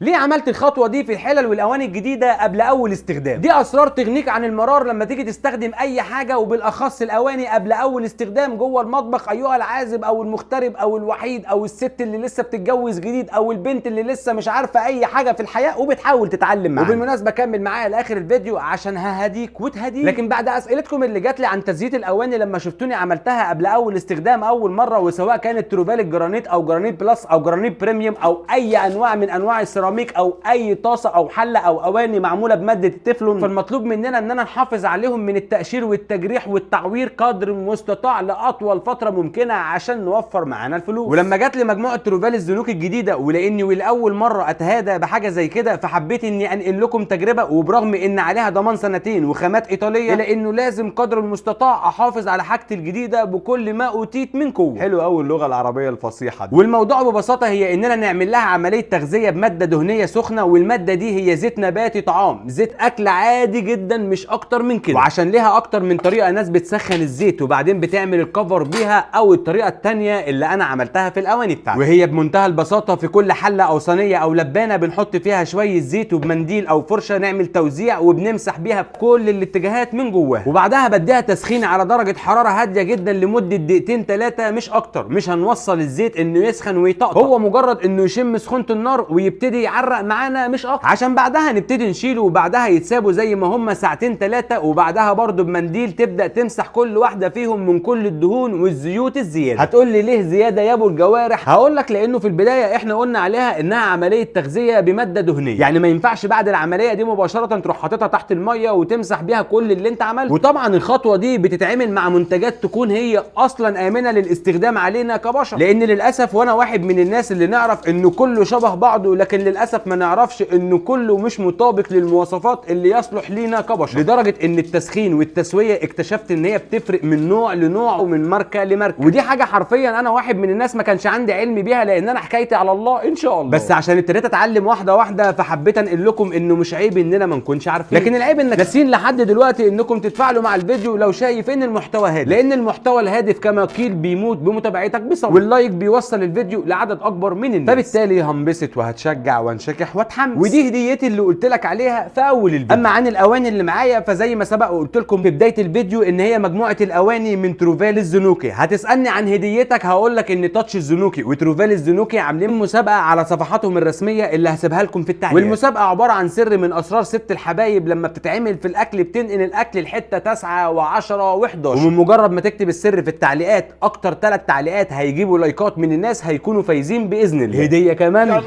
ليه عملت الخطوة دي في الحلل والأواني الجديدة قبل أول استخدام؟ دي أسرار تغنيك عن المرار لما تيجي تستخدم أي حاجة وبالأخص الأواني قبل أول استخدام جوه المطبخ أيها العازب أو المغترب أو الوحيد أو الست اللي لسه بتتجوز جديد أو البنت اللي لسه مش عارفة أي حاجة في الحياة وبتحاول تتعلم معانا. وبالمناسبة كمل معايا لآخر الفيديو عشان ههديك وتهديك. لكن بعد أسئلتكم اللي جات لي عن تزييت الأواني لما شفتوني عملتها قبل أول استخدام أول مرة، وسواء كانت تروفال الجرانيت أو جرانيت بلس أو جرانيت بريميوم أو أي أنواع من أنواع السيراميك أو أي طاسه او حله او اواني معموله بماده التeflon، فالمطلوب مننا اننا نحافظ عليهم من التقشير والتجريح والتعوير قدر المستطاع لاطول فتره ممكنه عشان نوفر معانا الفلوس. ولما جات لي مجموعه تروفال الزنوك الجديده ولاني ولاول مره اتهادى بحاجه زي كده، فحبيت اني انقل لكم تجربه، وبرغم ان عليها ضمان سنتين وخامات ايطاليه الا انه لازم قدر المستطاع احافظ على حاجتي الجديده بكل ما اوتيت من قوه. حلو قوي اللغه العربيه الفصيحه دي. والموضوع ببساطه هي اننا نعمل لها عمليه تغذيه بماده دهنيه سخنه، والماده دي هي زيت نباتي طعام، زيت اكل عادي جدا مش اكتر من كده. وعشان ليها اكتر من طريقه، ناس بتسخن الزيت وبعدين بتعمل الكفر بيها، او الطريقه الثانيه اللي انا عملتها في الاواني بتاعتي، وهي بمنتهى البساطه في كل حله او صينيه او لبانه بنحط فيها شويه زيت وبمنديل او فرشه نعمل توزيع وبنمسح بيها بكل الاتجاهات من جواها، وبعدها بديها تسخين على درجه حراره هاديه جدا لمده دقيقتين 3 مش اكتر. مش هنوصل الزيت انه يسخن ويطقطق، هو مجرد انه يشم سخونه النار ويبتدي يعرق معانا مش اكتر، عشان بعدها نبتدي نشيله وبعدها يتسابوا زي ما هم ساعتين 3، وبعدها برضو بمنديل تبدا تمسح كل واحده فيهم من كل الدهون والزيوت الزياده. هتقول لي ليه زياده يا ابو الجوارح؟ هقول لك لانه في البدايه احنا قلنا عليها انها عمليه تغذيه بماده دهنيه، يعني ما ينفعش بعد العمليه دي مباشره تروح حاططها تحت الميه وتمسح بيها كل اللي انت عملته. وطبعا الخطوه دي بتتعمل مع منتجات تكون هي اصلا امنه للاستخدام علينا كبشر، لان للاسف وانا واحد من الناس اللي نعرف انه كله شبه بعضه، لكن للاسف ما نعرفش انه كله مش مطابق للمواصفات اللي يصلح لينا كبشر، لدرجه ان التسخين والتسويه اكتشفت ان هي بتفرق من نوع لنوع ومن ماركه لماركه، ودي حاجه حرفيا انا واحد من الناس ما كانش عندي علم بيها، لان انا حكايتي على الله ان شاء الله، بس عشان ابتديت اتعلم واحده واحده فحبيت انقل لكم انه مش عيب اننا ما نكونش عارفين، لكن العيب انك ناسين لحد دلوقتي انكم تتفاعلوا مع الفيديو لو شايفين المحتوى هادف، لان المحتوى الهادف كما قيل بيموت بمتابعتك بصبر، واللايك بيوصل الفيديو لعدد اكبر من الناس، فبالتالي هنبسط وهتشجع وانشكح واتحمس، ودي هديتي اللي قلت لك عليها في اول الفيديو. اما عن الاواني اللي معايا فزي ما سبق وقلت لكم في بدايه الفيديو ان هي مجموعه الاواني من تروفال الزنوكي. هتسالني عن هديتك هقول لك ان تاتش الزنوكي وتروفال الزنوكي عاملين مسابقه على صفحاتهم الرسميه اللي هسيبها لكم في التعليقات، والمسابقه عباره عن سر من اسرار ست الحبايب لما بتتعمل في الاكل بتنقل الاكل لحته 9 و10 و11، ومن مجرد ما تكتب السر في التعليقات اكتر 3 تعليقات هيجيبوا لايكات من الناس هيكونوا فايزين باذن الله. هديه كمان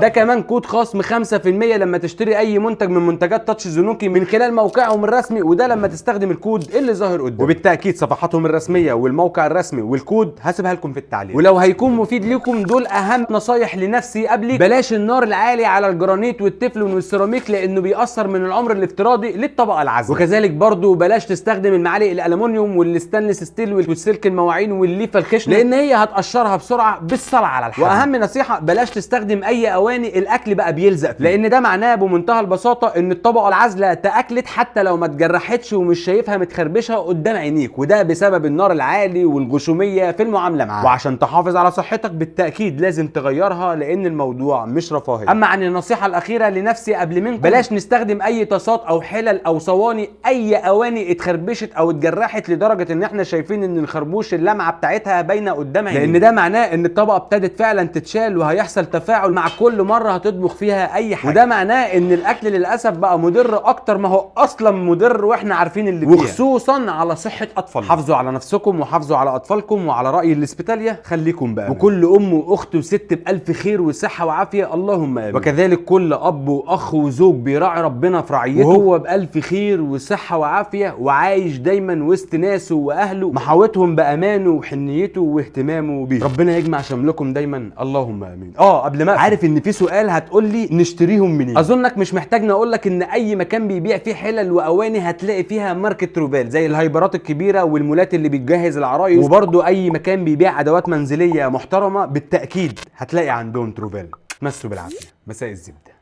ده كمان كود خصم 5% لما تشتري اي منتج من منتجات تاتش الزنوكي من خلال موقعهم الرسمي، وده لما تستخدم الكود اللي ظاهر قدامك، وبالتاكيد صفحاتهم الرسميه والموقع الرسمي والكود هسيبها لكم في التعليق. ولو هيكون مفيد لكم دول اهم نصايح لنفسي قبلك: بلاش النار العالي على الجرانيت والتeflon والسيراميك لانه بيأثر من العمر الافتراضي للطبقه العازله، وكذلك برضو بلاش تستخدم المعالق الالومنيوم والستانلس ستيل والسلك المواعين والليفه الخشنه لان هي هتقشرها بسرعه بالصلاه على الحديد. واهم نصيحه: بلاش تستخدم اي اواني الاكل بقى بيلزق فيه، لان ده معناه بمنتهى البساطه ان الطبقه العازله تاكلت حتى لو ما اتجرحتش ومش شايفها متخربشه قدام عينيك، وده بسبب النار العالي والغشوميه في المعامله معاها. وعشان تحافظ على صحتك بالتاكيد لازم تغيرها لان الموضوع مش رفاهيه. اما عن النصيحه الاخيره لنفسي قبل منكم: بلاش نستخدم اي طاسات او حلل او صواني اي اواني اتخربشت او اتجرحت لدرجه ان احنا شايفين ان الخربوش اللمعه بتاعتها باينه قدام عينيك، لان ده معناه ان الطبقه ابتدت فعلا تتشال وهيحصل تفاعل مع كل مره هتطبخ فيها اي حاجه، وده معناه ان الاكل للاسف بقى مضر اكتر ما هو اصلا مضر واحنا عارفين اللي فيها، وخصوصا على صحه اطفالنا. حافظوا على نفسكم وحافظوا على اطفالكم، وعلى راي الاسبيتاليا خليكم بقى، وكل ام واخت وست بالف خير وصحه وعافيه اللهم امين، وكذلك كل اب واخ وزوج بيراعي ربنا في رعيته وهو بالف خير وصحه وعافيه وعايش دايما وسط ناسه واهله محاوطهم بامانه وحنيته واهتمامه بيه. ربنا يجمع شملكم دايما اللهم امين. قبل ما عارف ان في سؤال هتقول لي نشتريهم منين، اظنك مش محتاج اقول لك ان اي مكان بيبيع فيه حلل واواني هتلاقي فيها ماركه تروفال، زي الهايبرات الكبيره والمولات اللي بتجهز العرايس، وبرده اي مكان بيبيع ادوات منزليه محترمه بالتاكيد هتلاقي عندهم تروفال. مسوا بالعافيه. مساء الزبده.